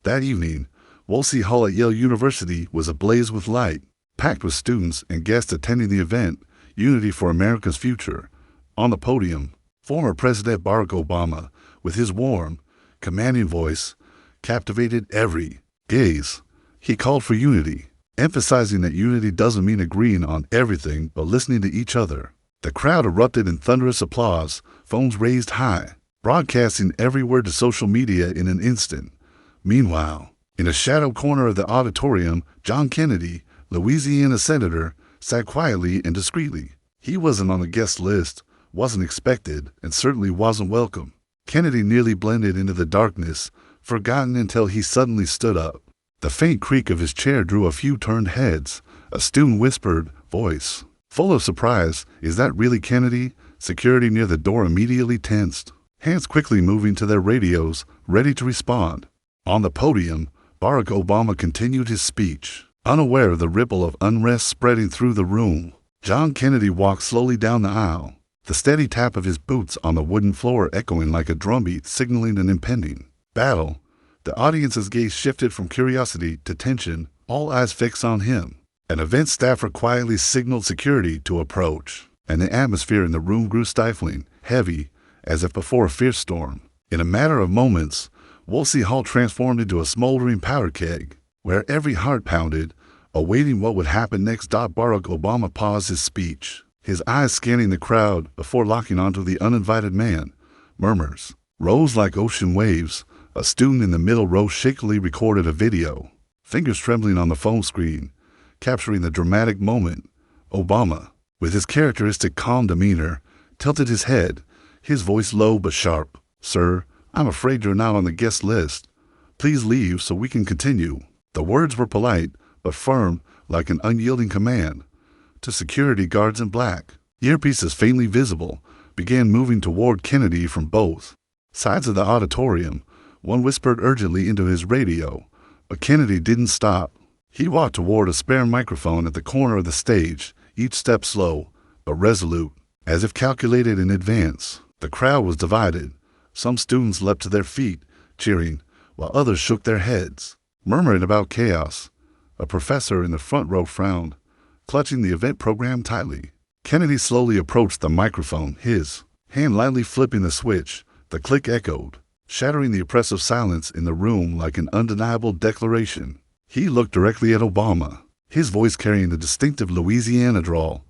That evening, Woolsey Hall at Yale University was ablaze with light, packed with students and guests attending the event, Unity for America's Future. On the podium, former President Barack Obama, with his warm, commanding voice, captivated every gaze. He called for unity, emphasizing that unity doesn't mean agreeing on everything but listening to each other. The crowd erupted in thunderous applause, phones raised high, broadcasting every word to social media in an instant. Meanwhile, in a shadow corner of the auditorium, John Kennedy, Louisiana senator, sat quietly and discreetly. He wasn't on the guest list, wasn't expected, and certainly wasn't welcome. Kennedy nearly blended into the darkness, forgotten until he suddenly stood up. The faint creak of his chair drew a few turned heads. A student whispered, voice, full of surprise, "Is that really Kennedy?" Security near the door immediately tensed, hands quickly moving to their radios, ready to respond. On the podium, Barack Obama continued his speech, unaware of the ripple of unrest spreading through the room. John Kennedy walked slowly down the aisle, the steady tap of his boots on the wooden floor echoing like a drumbeat signaling an impending battle. The audience's gaze shifted from curiosity to tension, all eyes fixed on him. An event staffer quietly signaled security to approach, and the atmosphere in the room grew stifling, heavy, as if before a fierce storm. In a matter of moments, Woolsey Hall transformed into a smoldering powder keg, where every heart pounded, awaiting what would happen next. Barack Obama paused his speech, his eyes scanning the crowd before locking onto the uninvited man. Murmurs rose like ocean waves. A student in the middle row shakily recorded a video, fingers trembling on the phone screen, capturing the dramatic moment. Obama, with his characteristic calm demeanor, tilted his head, his voice low but sharp. "Sir, I'm afraid you're not on the guest list. Please leave so we can continue." The words were polite, but firm, like an unyielding command. To security guards in black, earpieces faintly visible, began moving toward Kennedy from both sides of the auditorium. One whispered urgently into his radio, but Kennedy didn't stop. He walked toward a spare microphone at the corner of the stage, each step slow, but resolute, as if calculated in advance. The crowd was divided. Some students leapt to their feet, cheering, while others shook their heads, murmuring about chaos. A professor in the front row frowned, clutching the event program tightly. Kennedy slowly approached the microphone, his hand lightly flipping the switch. The click echoed, shattering the oppressive silence in the room like an undeniable declaration. He looked directly at Obama, his voice carrying the distinctive Louisiana drawl,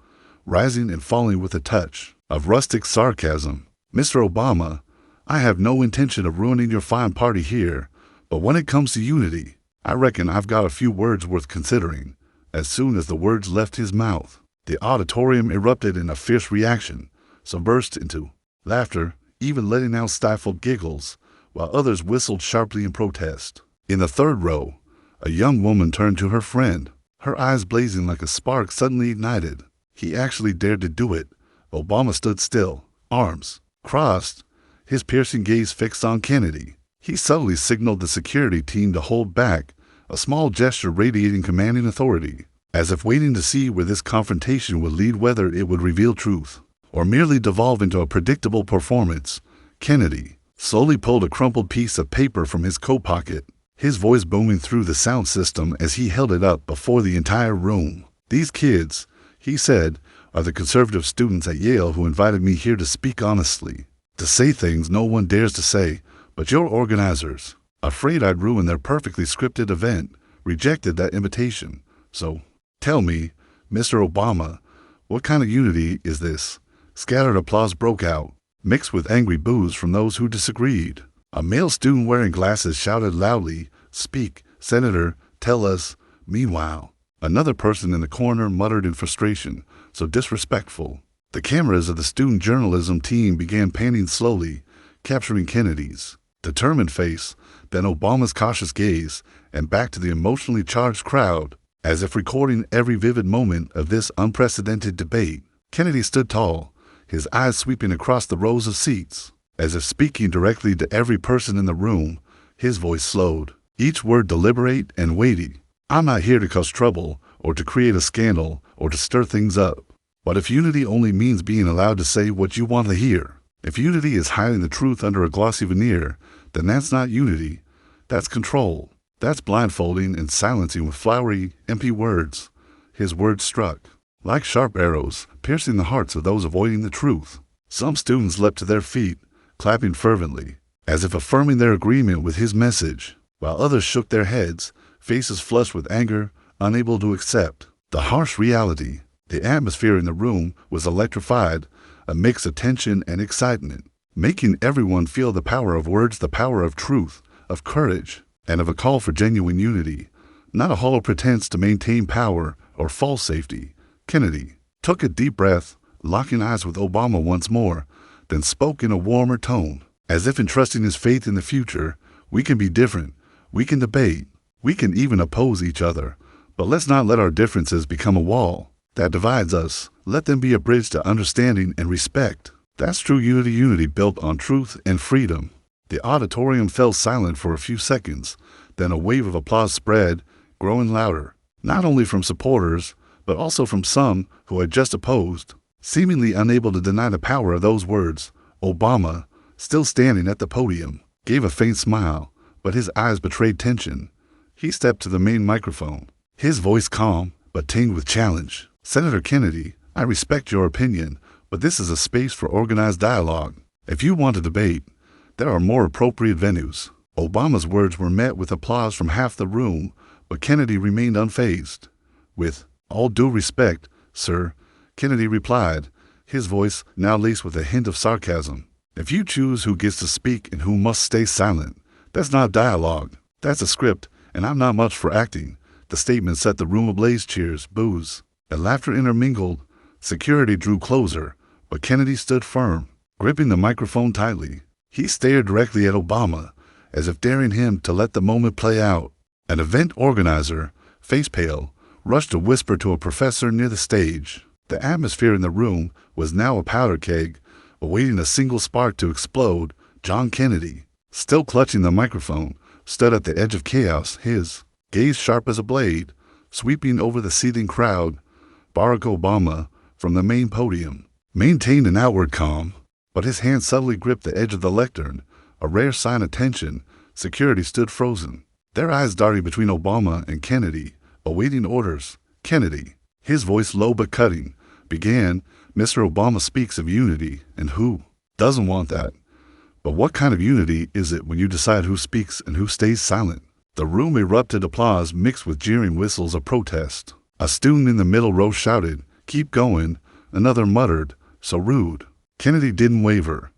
rising and falling with a touch of rustic sarcasm. "Mr. Obama, I have no intention of ruining your fine party here, but when it comes to unity, I reckon I've got a few words worth considering." As soon as the words left his mouth, the auditorium erupted in a fierce reaction. Some burst into laughter, even letting out stifled giggles, while others whistled sharply in protest. In the third row, a young woman turned to her friend, her eyes blazing like a spark suddenly ignited. He actually dared to do it. Obama stood still, arms crossed, his piercing gaze fixed on Kennedy. He subtly signaled the security team to hold back, a small gesture radiating commanding authority, as if waiting to see where this confrontation would lead, whether it would reveal truth or merely devolve into a predictable performance. Kennedy slowly pulled a crumpled piece of paper from his coat pocket, his voice booming through the sound system as he held it up before the entire room. "These kids," he said, "are the conservative students at Yale who invited me here to speak honestly, to say things no one dares to say, but your organizers, afraid I'd ruin their perfectly scripted event, rejected that invitation. So, tell me, Mr. Obama, what kind of unity is this?" Scattered applause broke out, mixed with angry boos from those who disagreed. A male student wearing glasses shouted loudly, "Speak, Senator, tell us." Meanwhile, another person in the corner muttered in frustration, "So disrespectful." The cameras of the student journalism team began panning slowly, capturing Kennedy's determined face, then Obama's cautious gaze, and back to the emotionally charged crowd, as if recording every vivid moment of this unprecedented debate. Kennedy stood tall, his eyes sweeping across the rows of seats, as if speaking directly to every person in the room. His voice slowed, each word deliberate and weighty. "I'm not here to cause trouble, or to create a scandal, or to stir things up. But if unity only means being allowed to say what you want to hear, if unity is hiding the truth under a glossy veneer, then that's not unity, that's control." That's blindfolding and silencing with flowery, empty words. His words struck like sharp arrows, piercing the hearts of those avoiding the truth. Some students leapt to their feet, clapping fervently, as if affirming their agreement with his message, while others shook their heads, faces flushed with anger, unable to accept the harsh reality. The atmosphere in the room was electrified, a mix of tension and excitement, making everyone feel the power of words, the power of truth, of courage, and of a call for genuine unity, not a hollow pretense to maintain power or false safety. Kennedy took a deep breath, locking eyes with Obama once more, then spoke in a warmer tone, as if entrusting his faith in the future. We can be different, we can debate, we can even oppose each other, but let's not let our differences become a wall that divides us. Let them be a bridge to understanding and respect. That's true unity built on truth and freedom. The auditorium fell silent for a few seconds, then a wave of applause spread, growing louder, not only from supporters, but also from some who had just opposed. Seemingly unable to deny the power of those words, Obama, still standing at the podium, gave a faint smile, but his eyes betrayed tension. He stepped to the main microphone, his voice calm but tinged with challenge. Senator Kennedy, I respect your opinion, but this is a space for organized dialogue. If you want to debate, there are more appropriate venues. Obama's words were met with applause from half the room, but Kennedy remained unfazed. With all due respect, sir, Kennedy replied, his voice now laced with a hint of sarcasm. If you choose who gets to speak and who must stay silent, that's not dialogue. That's a script, and I'm not much for acting. The statement set the room ablaze. Cheers, boos, and laughter intermingled. Security drew closer, but Kennedy stood firm, gripping the microphone tightly. He stared directly at Obama, as if daring him to let the moment play out. An event organizer, face pale, rushed to whisper to a professor near the stage. The atmosphere in the room was now a powder keg, awaiting a single spark to explode. John Kennedy, still clutching the microphone, stood at the edge of chaos, his gaze sharp as a blade, sweeping over the seething crowd. Barack Obama, from the main podium, maintained an outward calm, but his hand subtly gripped the edge of the lectern, a rare sign of tension. Security stood frozen, their eyes darting between Obama and Kennedy, awaiting orders. Kennedy, his voice low but cutting, began, Mr. Obama speaks of unity, and who doesn't want that? But what kind of unity is it when you decide who speaks and who stays silent? The room erupted applause mixed with jeering whistles of protest. A student in the middle row shouted, keep going. Another muttered, so rude. Kennedy didn't waver.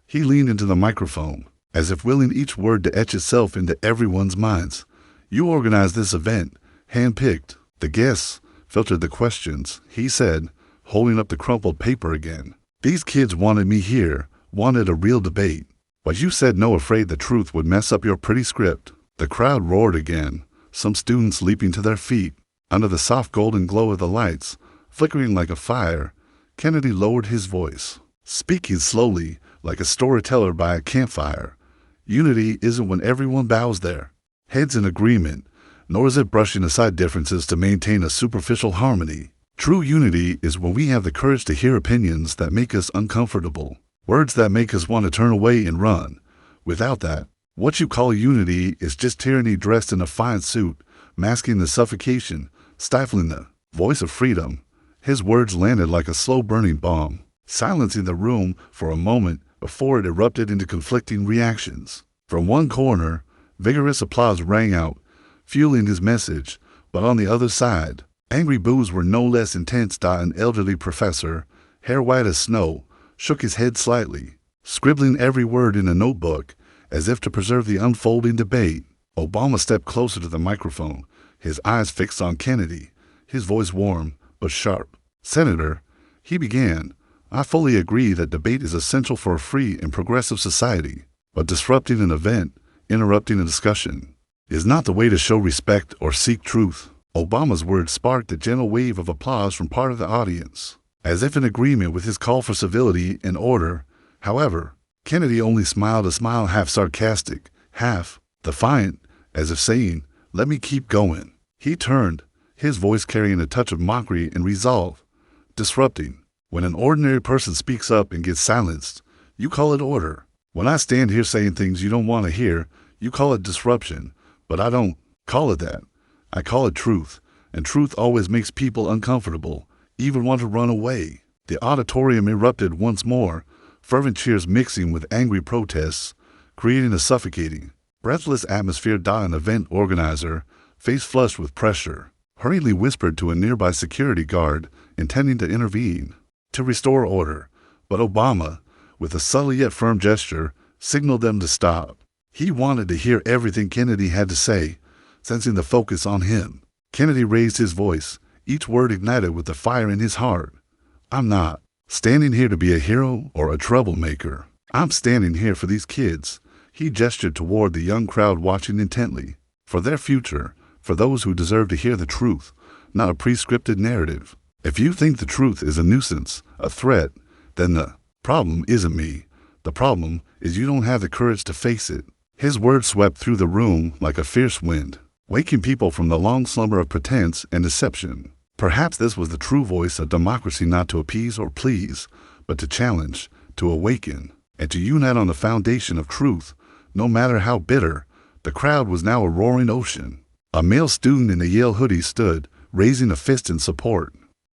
He leaned into the microphone, as if willing each word to etch itself into everyone's minds. You organized this event, handpicked. The guests filtered the questions, he said, holding up the crumpled paper again. These kids wanted me here, wanted a real debate. But you said no, afraid the truth would mess up your pretty script. The crowd roared again, some students leaping to their feet. Under the soft golden glow of the lights, flickering like a fire, Kennedy lowered his voice, speaking slowly like a storyteller by a campfire. Unity isn't when everyone bows their heads in agreement, nor is it brushing aside differences to maintain a superficial harmony. True unity is when we have the courage to hear opinions that make us uncomfortable, words that make us want to turn away and run. Without that, what you call unity is just tyranny dressed in a fine suit, masking the suffocation, stifling the voice of freedom. His words landed like a slow-burning bomb, silencing the room for a moment before it erupted into conflicting reactions. From one corner, vigorous applause rang out, fueling his message, but on the other side, angry boos were no less intense. An elderly professor, hair white as snow, shook his head slightly, scribbling every word in a notebook, as if to preserve the unfolding debate. Obama stepped closer to the microphone, his eyes fixed on Kennedy, his voice warm but sharp. Senator, he began, I fully agree that debate is essential for a free and progressive society, but disrupting an event, interrupting a discussion, is not the way to show respect or seek truth. Obama's words sparked a gentle wave of applause from part of the audience, as if in agreement with his call for civility and order. However, Kennedy only smiled, a smile half sarcastic, half defiant, as if saying, let me keep going. He turned, his voice carrying a touch of mockery and resolve. Disrupting. When an ordinary person speaks up and gets silenced, you call it order. When I stand here saying things you don't want to hear, you call it disruption. But I don't Call it that. I call it truth, and truth always makes people uncomfortable, even want to run away. The auditorium erupted once more, fervent cheers mixing with angry protests, creating a suffocating, breathless atmosphere. An event organizer, face flushed with pressure, hurriedly whispered to a nearby security guard, intending to intervene, to restore order. But Obama, with a subtle yet firm gesture, signaled them to stop. He wanted to hear everything Kennedy had to say, sensing the focus on him. Kennedy raised his voice, each word ignited with the fire in his heart. I'm not standing here to be a hero or a troublemaker. I'm standing here for these kids. He gestured toward the young crowd watching intently. For their future, for those who deserve to hear the truth, not a prescripted narrative. If you think the truth is a nuisance, a threat, then the problem isn't me. The problem is you don't have the courage to face it. His words swept through the room like a fierce wind, waking people from the long slumber of pretense and deception. Perhaps this was the true voice of democracy, not to appease or please, but to challenge, to awaken, and to unite on the foundation of truth, no matter how bitter. The crowd was now a roaring ocean. A male student in a Yale hoodie stood, raising a fist in support.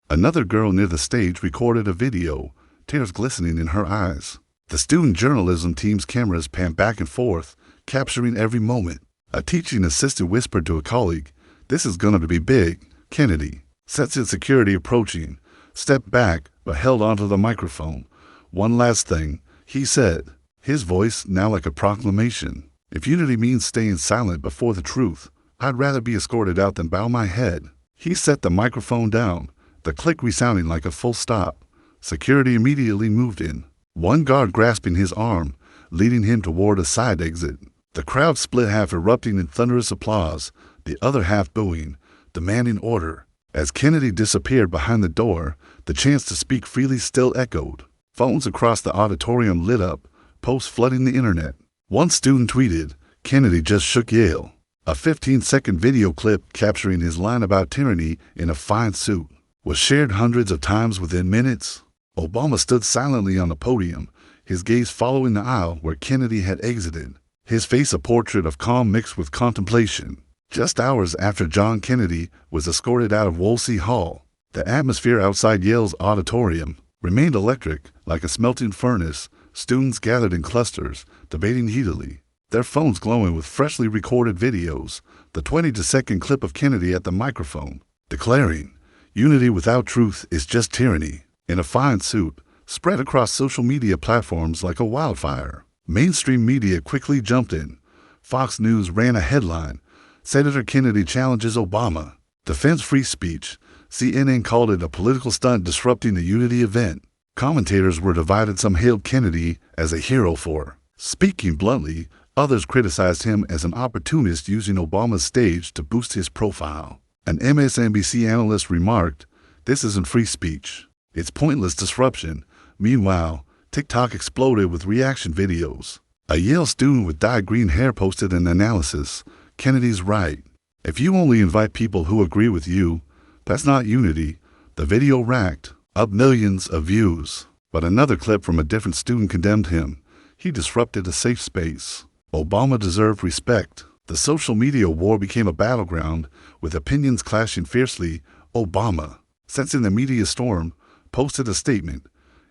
Another girl near the stage recorded a video, tears glistening in her eyes. The student journalism team's cameras panned back and forth, capturing every moment. A teaching assistant whispered to a colleague, "This is going to be big." Kennedy, sensing security approaching, stepped back but held onto the microphone. "One last thing," he said, his voice now like a proclamation. "If unity means staying silent before the truth, I'd rather be escorted out than bow my head." He set the microphone down, the click resounding like a full stop. Security immediately moved in, one guard grasping his arm, leading him toward a side exit. The crowd split, half erupting in thunderous applause, the other half booing, demanding order. As Kennedy disappeared behind the door, the chance to speak freely still echoed. Phones across the auditorium lit up, posts flooding the internet. One student tweeted, "Kennedy just shook Yale." A 15-second video clip capturing his line about tyranny in a fine suit was shared hundreds of times within minutes. Obama stood silently on the podium, his gaze following the aisle where Kennedy had exited, his face a portrait of calm mixed with contemplation. Just hours after John Kennedy was escorted out of Woolsey Hall, the atmosphere outside Yale's auditorium remained electric, like a smelting furnace. Students gathered in clusters, debating heatedly, their phones glowing with freshly recorded videos. The 20-second clip of Kennedy at the microphone, declaring, "Unity without truth is just tyranny," in a fine suit, spread across social media platforms like a wildfire. Mainstream media quickly jumped in. Fox News ran a headline, "Senator Kennedy challenges Obama, defends free speech." CNN called it a political stunt disrupting the unity event. Commentators were divided. Some hailed Kennedy as a hero for speaking bluntly. Others criticized him as an opportunist using Obama's stage to boost his profile. An MSNBC analyst remarked, "This isn't free speech. It's pointless disruption." Meanwhile, TikTok exploded with reaction videos. A Yale student with dyed green hair posted an analysis, "Kennedy's right. If you only invite people who agree with you, that's not unity." The video racked up millions of views. But another clip from a different student condemned him. He disrupted a safe space. Obama deserved respect. The social media war became a battleground, with opinions clashing fiercely. Obama, sensing the media storm, posted a statement,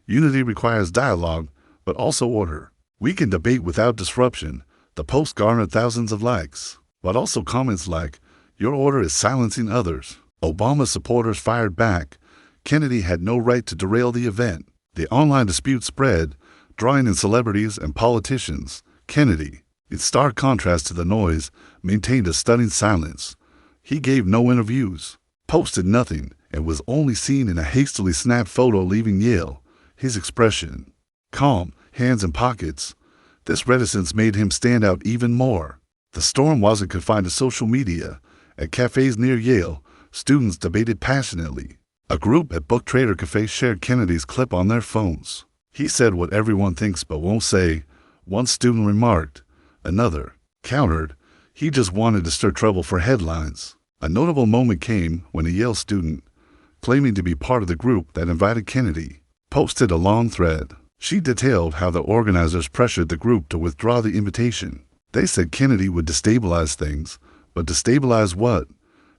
"Unity requires dialogue, but also order. We can debate without disruption." The post garnered thousands of likes, but also comments like, "Your order is silencing others." Obama's supporters fired back. Kennedy had no right to derail the event. The online dispute spread, drawing in celebrities and politicians. Kennedy, in stark contrast to the noise, maintained a stunning silence. He gave no interviews, posted nothing, and was only seen in a hastily snapped photo leaving Yale, his expression calm, hands in pockets. This reticence made him stand out even more. The storm wasn't confined to social media. At cafes near Yale, students debated passionately. A group at Book Trader Cafe shared Kennedy's clip on their phones. "He said what everyone thinks but won't say," one student remarked. Another countered, "He just wanted to stir trouble for headlines." A notable moment came when a Yale student, claiming to be part of the group that invited Kennedy, posted a long thread. She detailed how the organizers pressured the group to withdraw the invitation. They said Kennedy would destabilize things, But to stabilize what?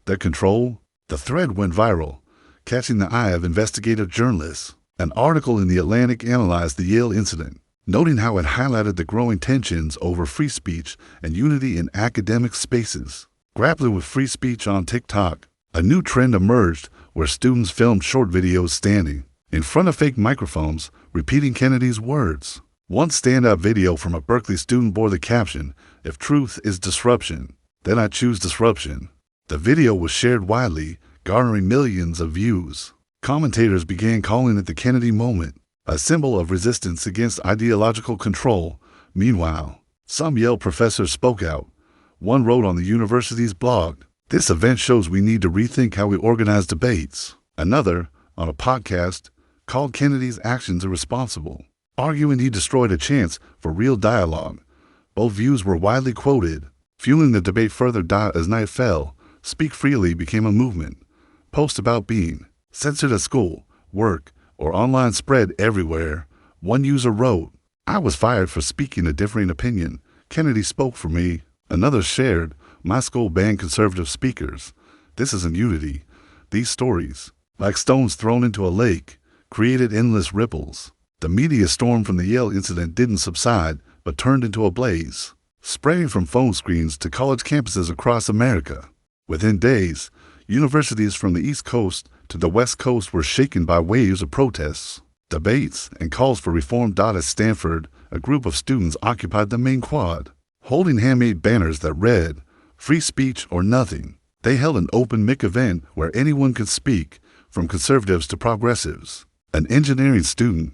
Their control? The thread went viral, catching the eye of investigative journalists. An article in The Atlantic analyzed the Yale incident, noting how it highlighted the growing tensions over free speech and unity in academic spaces. Grappling with free speech on TikTok, a new trend emerged where students filmed short videos standing in front of fake microphones, repeating Kennedy's words. One standout video from a Berkeley student bore the caption, "If truth is disruption, then I choose disruption." The video was shared widely, garnering millions of views. Commentators began calling it the Kennedy moment, a symbol of resistance against ideological control. Meanwhile, some Yale professors spoke out. One wrote on the university's blog, "This event shows we need to rethink how we organize debates." Another, on a podcast, called Kennedy's actions irresponsible, arguing he destroyed a chance for real dialogue. Both views were widely quoted, fueling the debate further. As night fell, Speak Freely became a movement. Posts about being censored at school, work, or online spread everywhere. One user wrote, "I was fired for speaking a differing opinion. Kennedy spoke for me." Another shared, "My school banned conservative speakers. This isn't unity." These stories, like stones thrown into a lake, created endless ripples. The media storm from the Yale incident didn't subside, but turned into a blaze, spreading from phone screens to college campuses across America. Within days, universities from the East Coast to the West Coast were shaken by waves of protests, debates, and calls for reform. At Stanford, a group of students occupied the main quad, holding handmade banners that read, "Free speech or nothing." They held an open mic event where anyone could speak, from conservatives to progressives. An engineering student,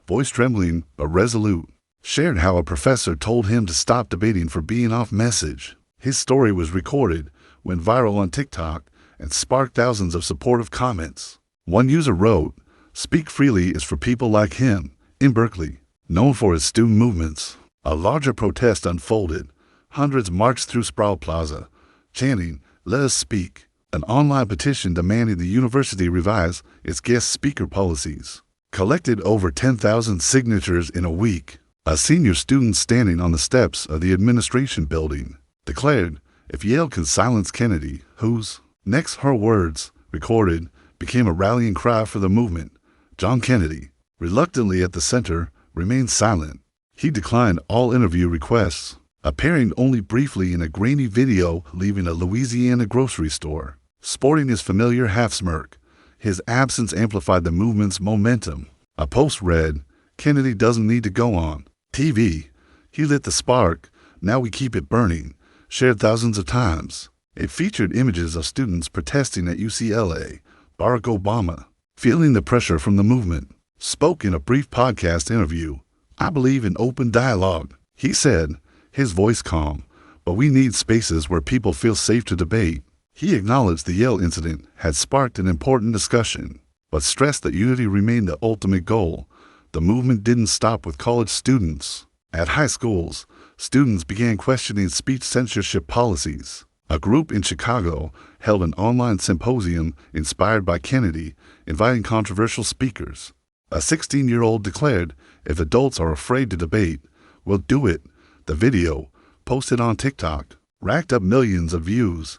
voice trembling but resolute, shared how a professor told him to stop debating for being off message. His story was recorded, went viral on TikTok, and sparked thousands of supportive comments. One user wrote, "Speak Freely is for people like him." In Berkeley, known for its student movements, a larger protest unfolded. Hundreds marched through Sproul Plaza, chanting, "Let us speak." An online petition demanding the university revise its guest speaker policies collected over 10,000 signatures in a week. A senior student standing on the steps of the administration building declared, "If Yale can silence Kennedy, who's next?" Her words, recorded, became a rallying cry for the movement. John Kennedy, reluctantly at the center, remained silent. He declined all interview requests, appearing only briefly in a grainy video leaving a Louisiana grocery store. Sporting his familiar half-smirk, his absence amplified the movement's momentum. A post read, "Kennedy doesn't need to go on TV. He lit the spark. Now we keep it burning," shared thousands of times. It featured images of students protesting at UCLA. Barack Obama, feeling the pressure from the movement, spoke in a brief podcast interview. "I believe in open dialogue," he said, his voice calm, "but we need spaces where people feel safe to debate." He acknowledged the Yale incident had sparked an important discussion, but stressed that unity remained the ultimate goal. The movement didn't stop with college students. At high schools, students began questioning speech censorship policies. A group in Chicago held an online symposium inspired by Kennedy, inviting controversial speakers. A 16-year-old declared, "If adults are afraid to debate, we'll do it." The video, posted on TikTok, racked up millions of views.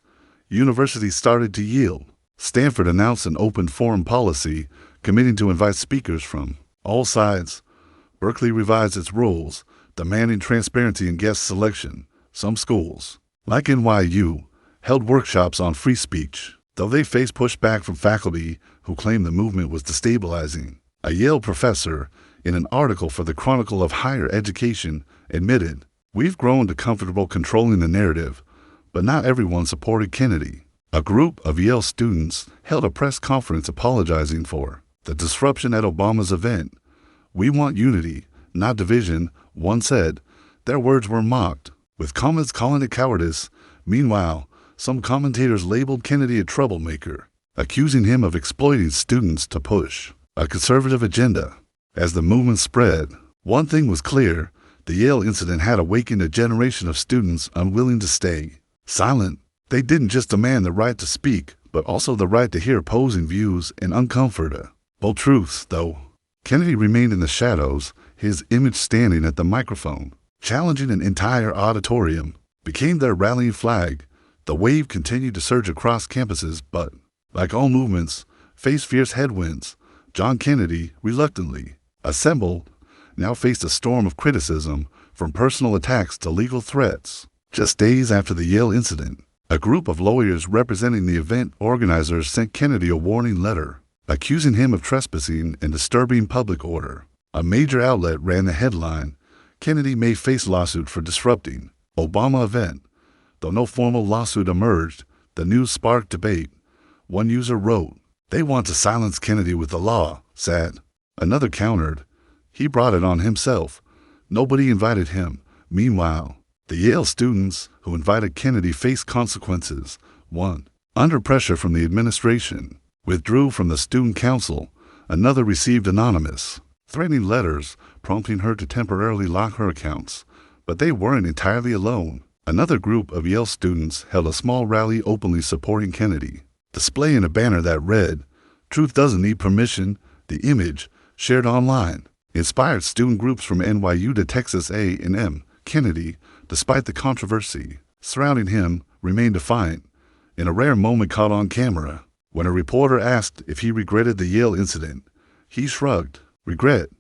Universities started to yield. Stanford announced an open forum policy, committing to invite speakers from all sides. Berkeley revised its rules, demanding transparency in guest selection. Some schools, like NYU, held workshops on free speech, though they faced pushback from faculty who claimed the movement was destabilizing. A Yale professor, in an article for the Chronicle of Higher Education, admitted, "We've grown to comfortable controlling the narrative, but not everyone supported Kennedy." A group of Yale students held a press conference apologizing for the disruption at Obama's event. "We want unity, not division," one said. Their words were mocked, with comments calling it cowardice. Meanwhile, some commentators labeled Kennedy a troublemaker, accusing him of exploiting students to push a conservative agenda. As the movement spread, one thing was clear: the Yale incident had awakened a generation of students unwilling to stay silent. They didn't just demand the right to speak, but also the right to hear opposing views and uncomfortable truths, though. Kennedy remained in the shadows, his image standing at the microphone, challenging an entire auditorium, became their rallying flag. The wave continued to surge across campuses, but, like all movements, faced fierce headwinds. John Kennedy, reluctantly assembled, now faced a storm of criticism, from personal attacks to legal threats. Just days after the Yale incident, a group of lawyers representing the event organizers sent Kennedy a warning letter, accusing him of trespassing and disturbing public order. A major outlet ran the headline, "Kennedy may face lawsuit for disrupting Obama event." Though no formal lawsuit emerged, the news sparked debate. One user wrote, "They want to silence Kennedy with the law, sad." Another countered, "He brought it on himself. Nobody invited him." Meanwhile, the Yale students who invited Kennedy faced consequences. One, under pressure from the administration, withdrew from the student council. Another received anonymous, threatening letters prompting her to temporarily lock her accounts. But they weren't entirely alone. Another group of Yale students held a small rally openly supporting Kennedy, displaying a banner that read, "Truth doesn't need permission." The image, shared online, inspired student groups from NYU to Texas A&M. Kennedy, despite the controversy surrounding him, remained defiant. In a rare moment caught on camera, when a reporter asked if he regretted the Yale incident, he shrugged. "Regret?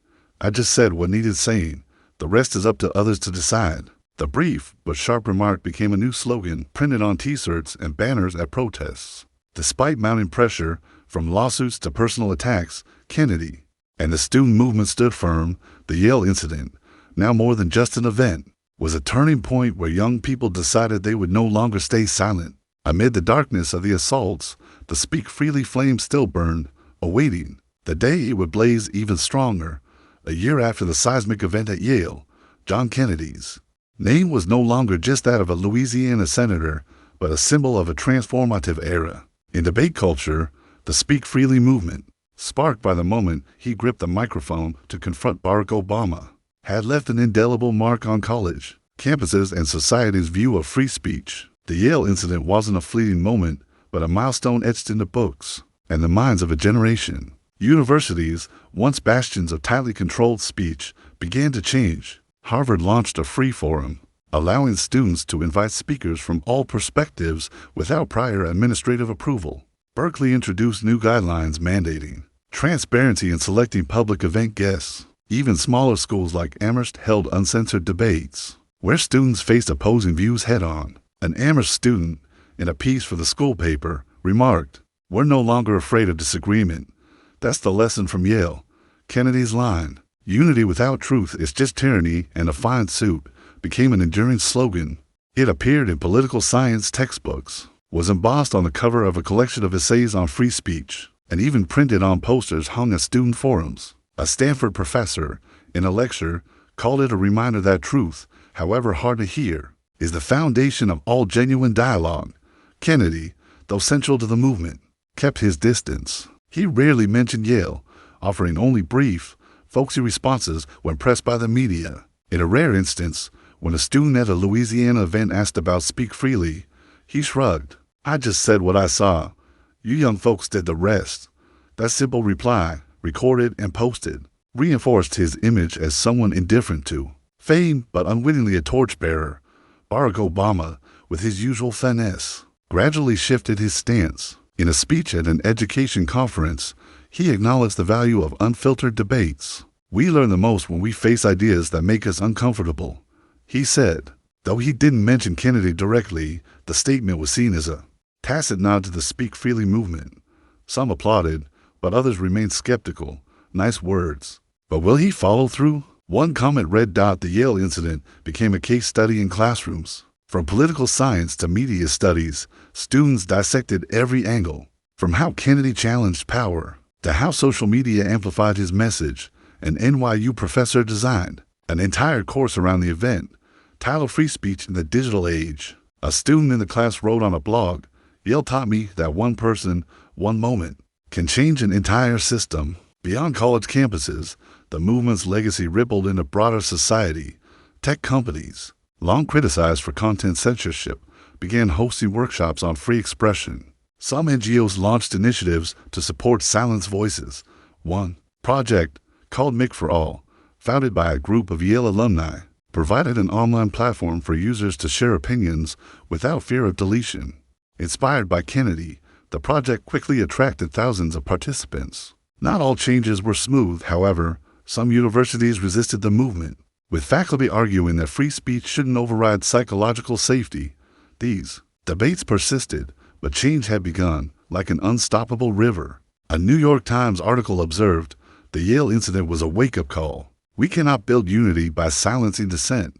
I just said what needed saying. The rest is up to others to decide." The brief but sharp remark became a new slogan printed on t-shirts and banners at protests. Despite mounting pressure, from lawsuits to personal attacks, Kennedy and the student movement stood firm. The Yale incident, now more than just an event, was a turning point where young people decided they would no longer stay silent. Amid the darkness of the assaults, the Speak Freely flame still burned, awaiting the day it would blaze even stronger. A year after the seismic event at Yale, John Kennedy's name was no longer just that of a Louisiana senator, but a symbol of a transformative era. In debate culture, the Speak Freely movement, sparked by the moment he gripped the microphone to confront Barack Obama, had left an indelible mark on college, campuses, and society's view of free speech. The Yale incident wasn't a fleeting moment, but a milestone etched into books and the minds of a generation. Universities, once bastions of tightly controlled speech, began to change. Harvard launched a free forum, allowing students to invite speakers from all perspectives without prior administrative approval. Berkeley introduced new guidelines mandating transparency in selecting public event guests. Even smaller schools like Amherst held uncensored debates, where students faced opposing views head-on. An Amherst student, in a piece for the school paper, remarked, "We're no longer afraid of disagreement. That's the lesson from Yale." Kennedy's line, "Unity without truth is just tyranny and a fine suit," became an enduring slogan. It appeared in political science textbooks, was embossed on the cover of a collection of essays on free speech, and even printed on posters hung at student forums. A Stanford professor, in a lecture, called it a reminder that truth, however hard to hear, is the foundation of all genuine dialogue. Kennedy, though central to the movement, kept his distance. He rarely mentioned Yale, offering only brief, folksy responses when pressed by the media. In a rare instance, when a student at a Louisiana event asked about Speak Freely, he shrugged. "I just said what I saw. You young folks did the rest." That simple reply, recorded and posted, reinforced his image as someone indifferent to fame but unwittingly a torchbearer. Barack Obama, with his usual finesse, gradually shifted his stance. In a speech at an education conference, he acknowledged the value of unfiltered debates. "We learn the most when we face ideas that make us uncomfortable," he said. Though he didn't mention Kennedy directly, the statement was seen as a tacit nod to the Speak Freely movement. Some applauded, but others remained skeptical. Nice words, but will he follow through? One comment read, "The Yale incident became a case study in classrooms." From political science to media studies, students dissected every angle, from how Kennedy challenged power to how social media amplified his message. An NYU professor designed an entire course around the event, titled "Free Speech in the Digital Age." A student in the class wrote on a blog, "Yale taught me that one person, one moment, can change an entire system." Beyond college campuses, the movement's legacy rippled into broader society. Tech companies, long criticized for content censorship, began hosting workshops on free expression. Some NGOs launched initiatives to support silenced voices. One project, called MIC for All, founded by a group of Yale alumni, provided an online platform for users to share opinions without fear of deletion. Inspired by Kennedy, the project quickly attracted thousands of participants. Not all changes were smooth, however. Some universities resisted the movement, with faculty arguing that free speech shouldn't override psychological safety. These debates persisted, but change had begun, like an unstoppable river. A New York Times article observed, "The Yale incident was a wake-up call. We cannot build unity by silencing dissent."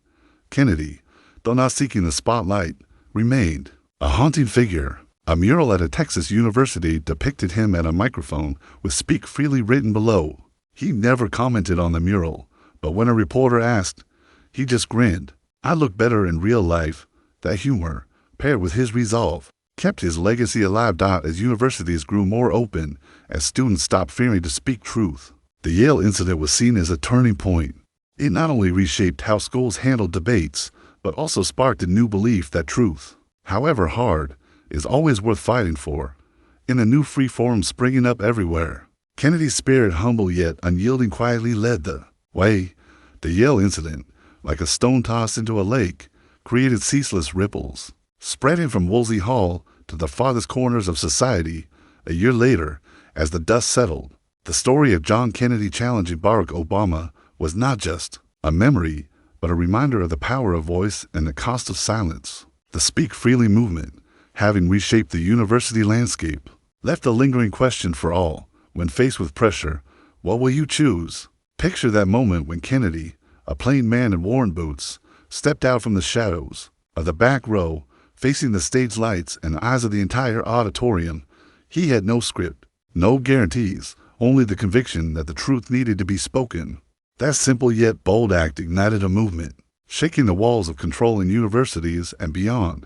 Kennedy, though not seeking the spotlight, remained a haunting figure. A mural at a Texas university depicted him at a microphone with "Speak Freely" written below. He never commented on the mural, but when a reporter asked, he just grinned. "I look better in real life." That humor, paired with his resolve, kept his legacy alive. As universities grew more open, as students stopped fearing to speak truth, the Yale incident was seen as a turning point. It not only reshaped how schools handled debates, but also sparked a new belief that truth, however hard, is always worth fighting for. In a new free forum springing up everywhere, Kennedy's spirit, humble yet unyielding, quietly led the way. The Yale incident, like a stone tossed into a lake, created ceaseless ripples, spreading from Woolsey Hall to the farthest corners of society. A year later, as the dust settled, the story of John Kennedy challenging Barack Obama was not just a memory, but a reminder of the power of voice and the cost of silence. The Speak Freely movement, having reshaped the university landscape, left a lingering question for all. When faced with pressure, what will you choose? Picture that moment when Kennedy, a plain man in worn boots, stepped out from the shadows of the back row, facing the stage lights and eyes of the entire auditorium. He had no script, no guarantees, only the conviction that the truth needed to be spoken. That simple yet bold act ignited a movement, shaking the walls of control in universities and beyond.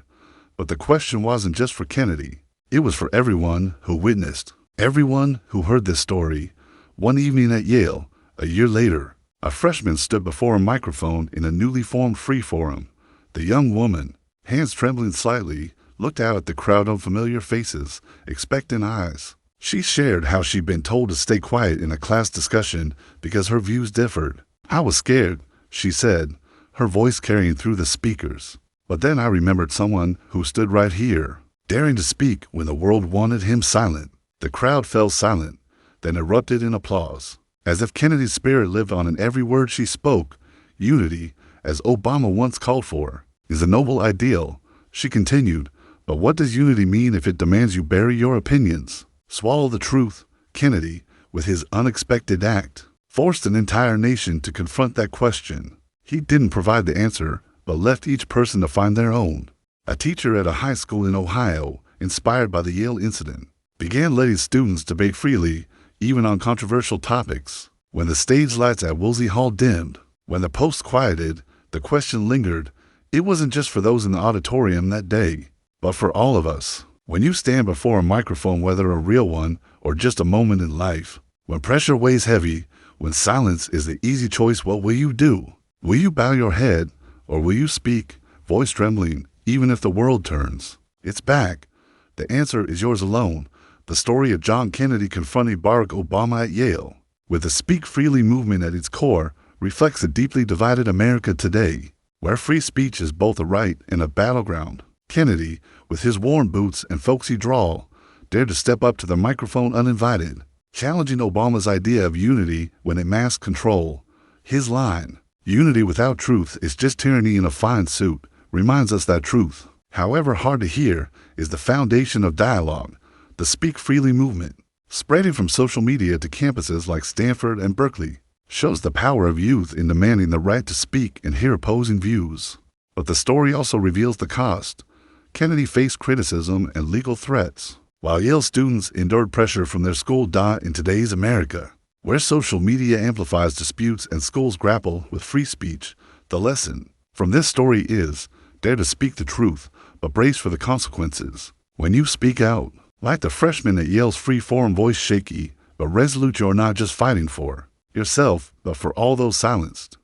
But the question wasn't just for Kennedy. It was for everyone who witnessed, everyone who heard this story. One evening at Yale, a year later, a freshman stood before a microphone in a newly formed free forum. The young woman, hands trembling slightly, looked out at the crowd of familiar faces, expectant eyes. She shared how she'd been told to stay quiet in a class discussion because her views differed. "I was scared," she said, her voice carrying through the speakers. "But then I remembered someone who stood right here, daring to speak when the world wanted him silent." The crowd fell silent, then erupted in applause, as if Kennedy's spirit lived on in every word she spoke. Unity, as Obama once called for, is a noble ideal, she continued, but what does unity mean if it demands you bury your opinions? Swallow the truth. Kennedy, with his unexpected act, forced an entire nation to confront that question. He didn't provide the answer, but left each person to find their own. A teacher at a high school in Ohio, inspired by the Yale incident, began letting students debate freely, even on controversial topics. When the stage lights at Woolsey Hall dimmed, when the post quieted, the question lingered. It wasn't just for those in the auditorium that day, but for all of us. When you stand before a microphone, whether a real one or just a moment in life, when pressure weighs heavy, when silence is the easy choice, what will you do? Will you bow your head, or will you speak, voice trembling, even if the world turns its back? The answer is yours alone. The story of John Kennedy confronting Barack Obama at Yale, with the Speak Freely movement at its core, reflects a deeply divided America today, where free speech is both a right and a battleground. Kennedy, with his worn boots and folksy drawl, dared to step up to the microphone uninvited, challenging Obama's idea of unity when it masked control. His line, "Unity without truth is just tyranny in a fine suit," reminds us that truth, however hard to hear, is the foundation of dialogue. The Speak Freely movement, spreading from social media to campuses like Stanford and Berkeley, shows the power of youth in demanding the right to speak and hear opposing views. But the story also reveals the cost. Kennedy faced criticism and legal threats, while Yale students endured pressure from their school. In today's America, where social media amplifies disputes and schools grapple with free speech, the lesson from this story is, dare to speak the truth, but brace for the consequences. When you speak out, like the freshman at Yale's free forum, voice shaky but resolute, you're not just fighting for yourself, but for all those silenced.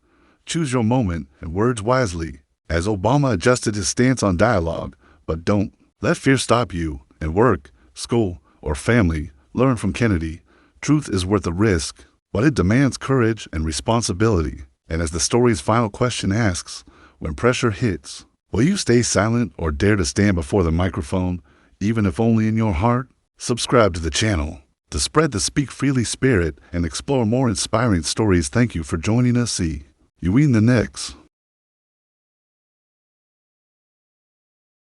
Choose your moment and words wisely, as Obama adjusted his stance on dialogue, but don't let fear stop you. In work, school, or family, learn from Kennedy. Truth is worth the risk, but it demands courage and responsibility. And as the story's final question asks, when pressure hits, will you stay silent or dare to stand before the microphone, even if only in your heart? Subscribe to the channel to spread the Speak Freely spirit and explore more inspiring stories. Thank you for joining us. See you in the next.